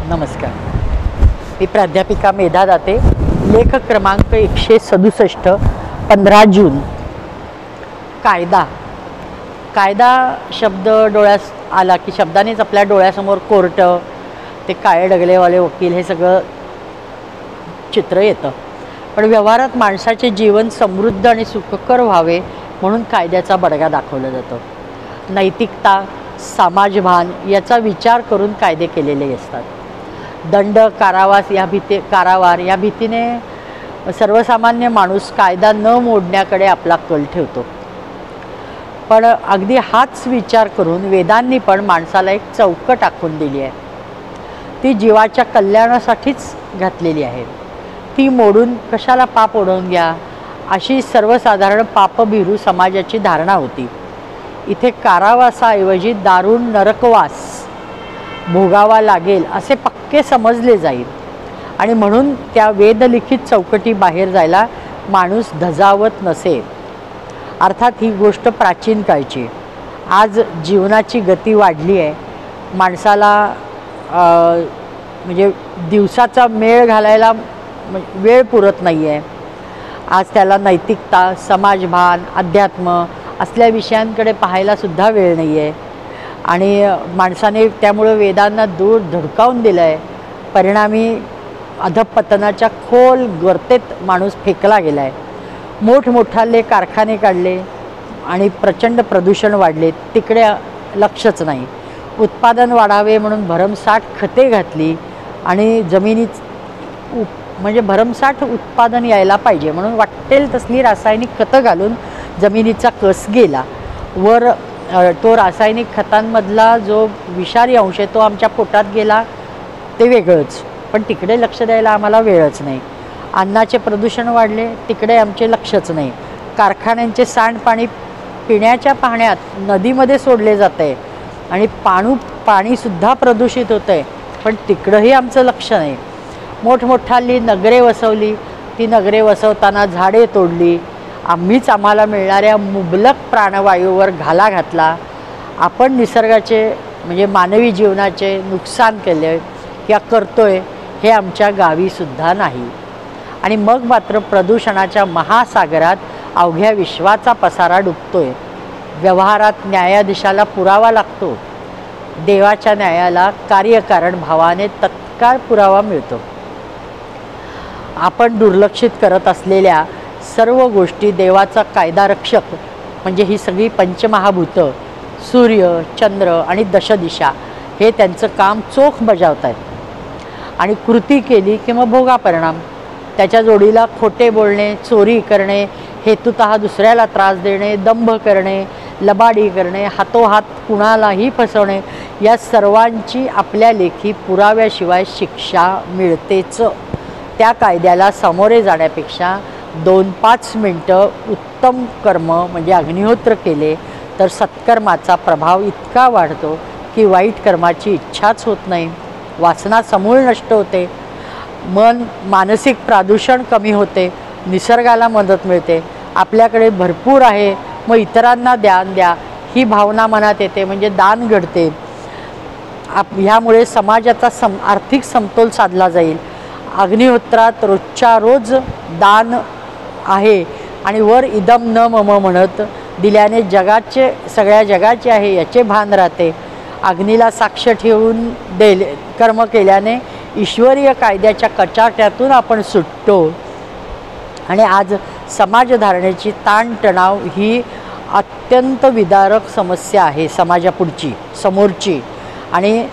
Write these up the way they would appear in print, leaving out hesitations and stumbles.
नमस्कार. मी प्राध्यापिका मेधा दाते. लेख क्रमांक 167, 15 जून. कायदा. कायदा शब्द डोळ्यास आला की शब्दानेच आपल्या डोळ्यासमोर कोर्ट, ते काळे डगलेवाले वकील, हे सगळं चित्र येतं. पण व्यवहारात माणसाचे जीवन समृद्ध आणि सुखकर व्हावे म्हणून कायद्याचा बडगा दाखवला जातो. नैतिकता, समाजभान याचा विचार करून कायदे केलेले असतात. दंड, कारावार या भीतीने सर्वसामान्य माणूस कायदा न मोडण्याकडे आपला कल ठेवतो. पण अगदी हाच विचार करून वेदांनी पण माणसाला एक चौकट आखून दिली आहे. ती जीवाच्या कल्याणासाठीच घातलेली आहे. ती मोडून कशाला पाप ओढवून घ्या, अशी सर्वसाधारण पापभीरू समाजाची धारणा होती. इथे कारावासाऐवजी दारुण नरकवास भोगावा लागेल असे पक्के समजले जाईल आणि म्हणून त्या वेदलिखित चौकटी बाहेर जायला माणूस धजावत नसे. अर्थात ही गोष्ट प्राचीन काळची. आज जीवनाची गती वाढली आहे. माणसाला म्हणजे दिवसाचा मेळ घालायला वेळ पुरत नाही आहे. आज त्याला नैतिकता, समाजभान, अध्यात्म असल्या विषयांकडे पाहायलासुद्धा वेळ नाही आहे आणि माणसाने त्यामुळं वेदांना दूर धडकावून दिलं आहे. परिणामी अधपतनाच्या खोल गर्तेत माणूस फेकला गेला आहे. मोठमोठाले कारखाने काढले आणि प्रचंड प्रदूषण वाढले, तिकडे लक्षच नाही. उत्पादन वाढावे म्हणून भरमसाठ खते घातली आणि जमिनीत म्हणजे भरमसाठ उत्पादन यायला पाहिजे म्हणून वाटेल तसली रासायनिक खतं घालून जमिनीचा कस गेला. वर तो रासायनिक खतांमधला जो विषारी अंश आहे तो आमच्या पोटात गेला, ते वेगळंच. पण तिकडे लक्ष द्यायला आम्हाला वेळच नाही. अन्नाचे प्रदूषण वाढले, तिकडे आमचे लक्षच नाही. कारखान्यांचे सांडपाणी पिण्याच्या पाण्यात नदीमध्ये सोडले जातं आहे आणि पाणीसुद्धा प्रदूषित होतं आहे, पण तिकडंही आमचं लक्ष नाही. मोठमोठाली नगरे वसवली, ती नगरे वसवताना झाडे तोडली. आम्हाला मिळणाऱ्या मुबलक प्राणवायूवर घाला घातला. आपण निसर्गाचे म्हणजे मानवी जीवनाचे नुकसान केले किंवा करतोय हे आमच्या गावीसुद्धा नाही. आणि मग मात्र प्रदूषणाच्या महासागरात अवघ्या विश्वाचा पसारा डुबतोय. व्यवहारात न्यायाधीशाला पुरावा लागतो. देवाच्या न्यायाला कार्यकारण भावाने तत्काळ पुरावा मिळतो. आपण दुर्लक्षित करत असलेल्या सर्व गोष्टी देवाचा कायदारक्षक म्हणजे ही सगळी पंचमहाभूतं, सूर्य, चंद्र आणि दशदिशा हे त्यांचं काम चोख बजावत आहेत. आणि कृती केली किंवा भोगा परिणाम. त्याच्या जोडीला खोटे बोलणे, चोरी करणे, हेतुतः दुसऱ्याला त्रास देणे, दंभ करणे, लबाडी करणे, हातोहात कुणालाही फसवणे, या सर्वांची आपल्या लेखी पुराव्याशिवाय शिक्षा मिळतेच. त्या कायद्याला सामोरे जाण्यापेक्षा 2-5 मिनटं उत्तम कर्म म्हणजे अग्निहोत्र केले तर सत्कर्माचा प्रभाव इतका वाढतो की वाईट कर्माची इच्छाच होत नाही. वासना समूळ नष्ट होते. मानसिक प्रदूषण कमी होते. निसर्गाला मदत मिळते. आपल्याकडे भरपूर आहे, मग इतरांना दान द्या ही भावना मनात येते, म्हणजे दान घडते. ह्यामुळे समाजाचा आर्थिक समतोल साधला जाईल. अग्निहोत्रात रोजच्या रोज दान आहे आणि वर इदम न मम म्हणत दिल्याने सगळ्या जगाचे आहे याचे भान राहते. अग्नीला साक्ष ठेवून कर्म केल्याने ईश्वरीय कायद्याच्या कचाट्यातून आपण सुटतो. आणि आज समाजधारणेची ताणतणाव ही अत्यंत विदारक समस्या आहे समाजापुढची, समोरची. आणि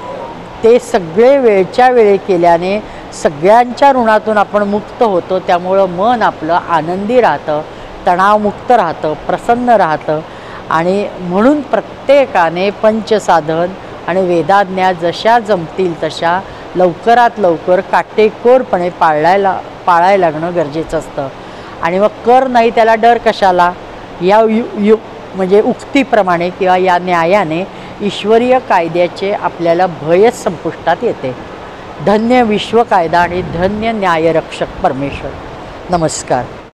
ते सगळे वेळच्या वेळी केल्याने सगळ्यांच्या ऋणातून आपण मुक्त होतो. त्यामुळं मन आपलं आनंदी राहतं, तणावमुक्त राहतं, प्रसन्न राहतं. आणि म्हणून प्रत्येकाने पंचसाधन आणि वेदाज्ञा जशा जमतील तशा लवकरात लवकर काटेकोरपणे पाळायला लागणं गरजेचं असतं. आणि मग कर नाही त्याला डर कशाला, या म्हणजे उक्तीप्रमाणे किंवा या न्यायाने ईश्वरीय कायद्याचे आपल्याला भयच संपुष्टात येते. धन्य विश्व कायदा आणि धन्य न्यायरक्षक परमेश्वर. नमस्कार.